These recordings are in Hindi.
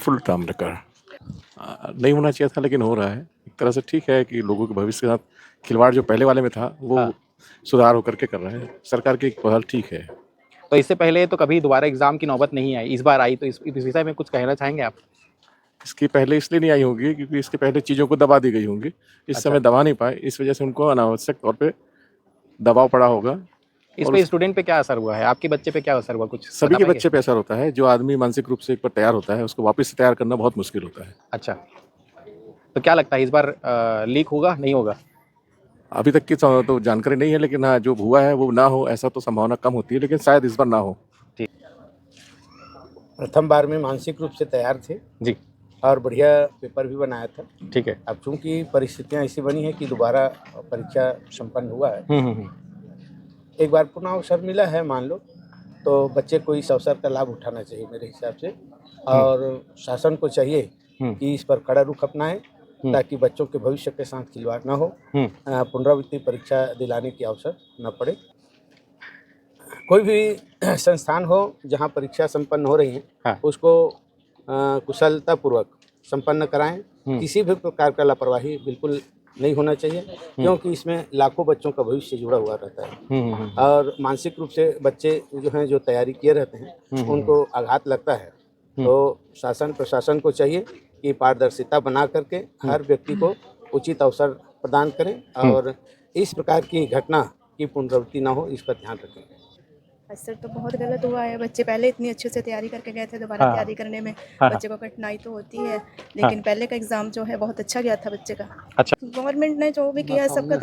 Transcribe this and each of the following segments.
फुल टर्म रिकॉर्ड नहीं होना चाहिए था, लेकिन हो रहा है। एक तरह से ठीक है कि लोगों के भविष्य के साथ खिलवाड़ जो पहले वाले में था वो हाँ। सुधार होकर के कर रहे हैं। सरकार की एक पहल ठीक है। तो इससे पहले तो कभी दोबारा एग्जाम की नौबत नहीं आई, इस बार आई, तो इस विषय में कुछ कहना चाहेंगे आप? इसकी पहले इसलिए नहीं आई होगी क्योंकि इसके पहले चीज़ों को दबा दी गई होंगी। इस अच्छा। समय दबा नहीं पाए, इस वजह से उनको अनावश्यक तौर पे दबाव पड़ा होगा। इस और पे स्टूडेंट पे क्या असर हुआ है? आपके बच्चे पे क्या असर हुआ, कुछ सभी बता के पाएंगे? बच्चे पे असर होता है। जो आदमी मानसिक रूप से एक बार तैयार होता है उसको वापस से तैयार करना बहुत मुश्किल होता है। अच्छा, तो क्या लगता है इस बार लीक होगा, नहीं होगा? अभी तक की तो जानकारी नहीं है, लेकिन हाँ, जो हुआ है वो ना हो ऐसा तो संभावना कम होती है, लेकिन शायद इस बार ना हो। प्रथम बार में मानसिक रूप से तैयार थे जी। और बढ़िया पेपर भी बनाया था। ठीक है। अब चूंकि परिस्थितियां ऐसी बनी है कि दोबारा परीक्षा संपन्न हुआ है, एक बार पुनः अवसर मिला है मान लो, तो बच्चे को इस अवसर का लाभ उठाना चाहिए मेरे हिसाब से। और शासन को चाहिए कि इस पर कड़ा रुख अपनाए ताकि बच्चों के भविष्य के साथ खिलवाड़ ना हो, पुनरावृत्ति परीक्षा दिलाने की अवसर न पड़े। कोई भी संस्थान हो जहां परीक्षा संपन्न हो रही है, हाँ। उसको कुशलतापूर्वक संपन्न कराएं। किसी भी प्रकार का लापरवाही बिल्कुल नहीं होना चाहिए, क्योंकि इसमें लाखों बच्चों का भविष्य जुड़ा हुआ रहता है। और मानसिक रूप से बच्चे जो हैं, जो तैयारी किए रहते हैं, उनको आघात लगता है। तो शासन प्रशासन को चाहिए कि पारदर्शिता बना करके हर व्यक्ति को उचित अवसर प्रदान करें और इस प्रकार की घटना की पुनरावृत्ति ना हो, इसका ध्यान रखें। असर तो बहुत गलत हुआ है। बच्चे पहले इतनी अच्छे से तैयारी करके गए थे, दोबारा हाँ। तैयारी करने में हाँ। बच्चे को कठिनाई तो होती है, लेकिन पहले का एग्ज़ाम जो है बहुत अच्छा गया था बच्चे का। अच्छा। गवर्नमेंट ने जो भी किया है सबका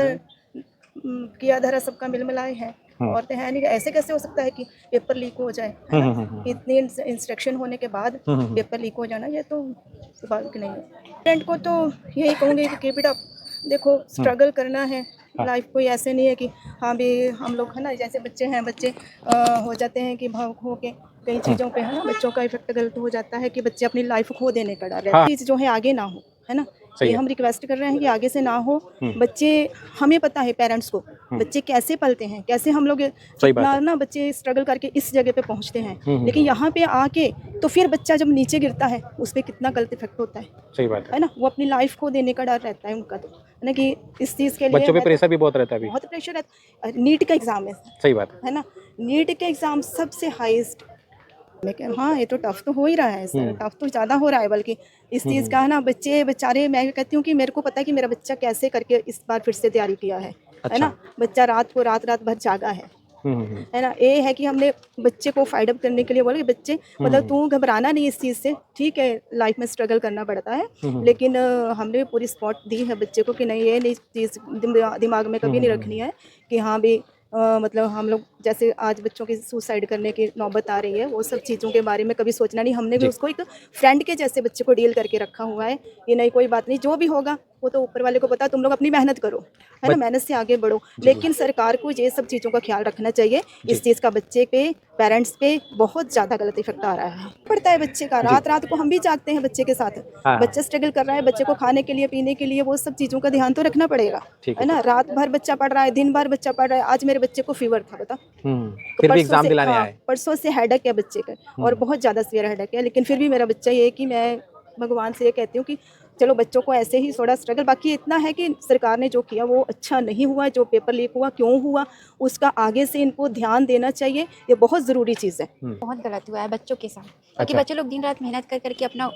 किया धरा सबका मिलमिलाए है। और तो है नहीं, ऐसे कैसे हो सकता है कि पेपर लीक हो जाए, है ना? इतनी इंस्ट्रक्शन होने के बाद पेपर लीक हो जाना, ये तो स्वाभाविक नहीं है। स्टूडेंट को तो यही कहूँगी कि कीप इट अप। देखो, स्ट्रगल करना है। लाइफ कोई ऐसे नहीं है कि हाँ भी हम लोग, है ना, जैसे बच्चे हैं, बच्चे हो जाते हैं कि भावुक हो के कई चीज़ों पे, है ना, बच्चों का इफेक्ट गलत हो जाता है कि बच्चे अपनी लाइफ खो देने का डर है। चीज़ जो है आगे ना हो, है ना, ये हम रिक्वेस्ट कर रहे हैं कि आगे से ना हो। बच्चे, हमें पता है पेरेंट्स को बच्चे कैसे पलते हैं, कैसे हम लोग इतना ना बच्चे स्ट्रगल करके इस जगह पे पहुंचते हैं, लेकिन यहाँ पे आके तो फिर बच्चा जब नीचे गिरता है उस पर कितना गलत इफेक्ट होता है। सही बात है ना, वो अपनी लाइफ को देने का डर रहता है उनका, तो है ना, कि इस चीज़ के लिए बच्चों पे प्रेशर भी बहुत रहता है अभी। बहुत प्रेशर है। नीट का एग्ज़ाम है, सही बात है ना, नीट का एग्ज़ाम सबसे हाईएस्ट। लेकिन हाँ, ये तो टफ तो हो ही रहा है सर, टफ तो ज़्यादा हो रहा है बल्कि इस चीज़ का, है ना। बच्चे बेचारे, मैं कहती हूँ कि मेरे को पता है कि मेरा बच्चा कैसे करके इस बार फिर से तैयारी किया है। है ना, बच्चा रात को रात भर जागा है ना। ये है कि हमने बच्चे को फाइट अप करने के लिए बोले कि बच्चे, मतलब तू घबराना नहीं इस चीज़ से, ठीक है, लाइफ में स्ट्रगल करना पड़ता है, लेकिन हमने पूरी सपोर्ट दी है बच्चे को कि नहीं, ये नहीं चीज़ दिमाग में कभी नहीं रखनी है कि हाँ भी मतलब हम लोग जैसे आज बच्चों की सुसाइड करने की नौबत आ रही है, वो सब चीज़ों के बारे में कभी सोचना नहीं। हमने भी उसको एक फ्रेंड के जैसे बच्चे को डील करके रखा हुआ है कि नहीं, कोई बात नहीं, जो भी होगा वो तो ऊपर वाले को पता, तुम लोग अपनी मेहनत करो, है ना, मेहनत से आगे बढ़ो। लेकिन सरकार को ये सब चीज़ों का ख्याल रखना चाहिए। इस चीज़ का बच्चे पे, पेरेंट्स पे बहुत ज़्यादा गलत इफेक्ट आ रहा है, पड़ता है बच्चे का। रात रात को हम भी जागते हैं बच्चे के साथ। बच्चा स्ट्रगल कर रहा है, बच्चे को खाने के लिए, पीने के लिए, वो सब चीज़ों का ध्यान तो रखना पड़ेगा, है ना। रात भर बच्चा पढ़ रहा है, दिन भर बच्चा पढ़ रहा है। आज मेरे बच्चे को फीवर था, बता, फिर भी एग्जाम दिलाने आए। परसों से हेडेक है बच्चे का, और बहुत ज़्यादा सीवियर हेडेक है, लेकिन फिर भी मेरा बच्चा, ये कि मैं भगवान से ये कहती हूँ कि चलो बच्चों को ऐसे ही थोड़ा स्ट्रगल, बाकी इतना है कि सरकार ने जो किया वो अच्छा नहीं हुआ। जो पेपर लीक हुआ, क्यों हुआ, उसका आगे से इनको ध्यान देना चाहिए, ये बहुत ज़रूरी चीज़ है। बहुत गलत हुआ है बच्चों के साथ, क्योंकि बच्चे लोग दिन रात मेहनत कर करके अपना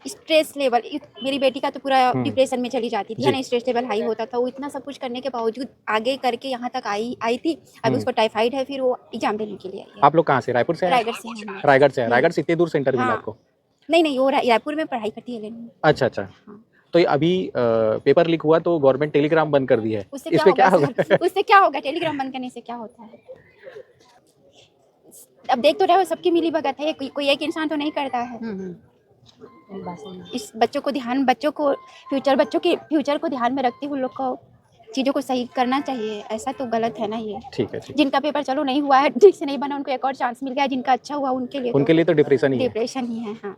स्ट्रेस लेवल, मेरी बेटी का तो पूरा डिप्रेशन में चली जाती थी, है ना, स्ट्रेस लेवल हाई होता था। वो इतना सब कुछ करने के बावजूद आगे करके यहाँ तक आई थी। अभी उसको टाइफाइड है, फिर वो एग्जाम देने के लिए आई है। आप लोग कहाँ से? रायपुर से? रायगढ़ से हैं। रायगढ़ से? रायगढ़ से इतनी दूर से इंटरव्यू मिला आपको? नहीं, वो रायपुर में पढ़ाई करती है लेकिन। अच्छा। तो अभी पेपर लीक हुआ तो गवर्नमेंट टेलीग्राम बंद कर दी है, इस पे क्या होगा? उससे क्या होगा? टेलीग्राम बंद करने से क्या होता है? अब देख तो रहे हो, सबकी मिली भगत है, कोई एक इंसान तो नहीं करता है। इस बच्चों को बच्चों के फ्यूचर को ध्यान में रखते हुए लोग को चीज़ों को सही करना चाहिए। ऐसा तो गलत है ना ये। ठीक है। जिनका पेपर चलो नहीं हुआ है, ठीक से नहीं बना, उनको एक और चांस मिल गया। जिनका अच्छा हुआ उनके लिए तो डिप्रेशन ही है। हाँ।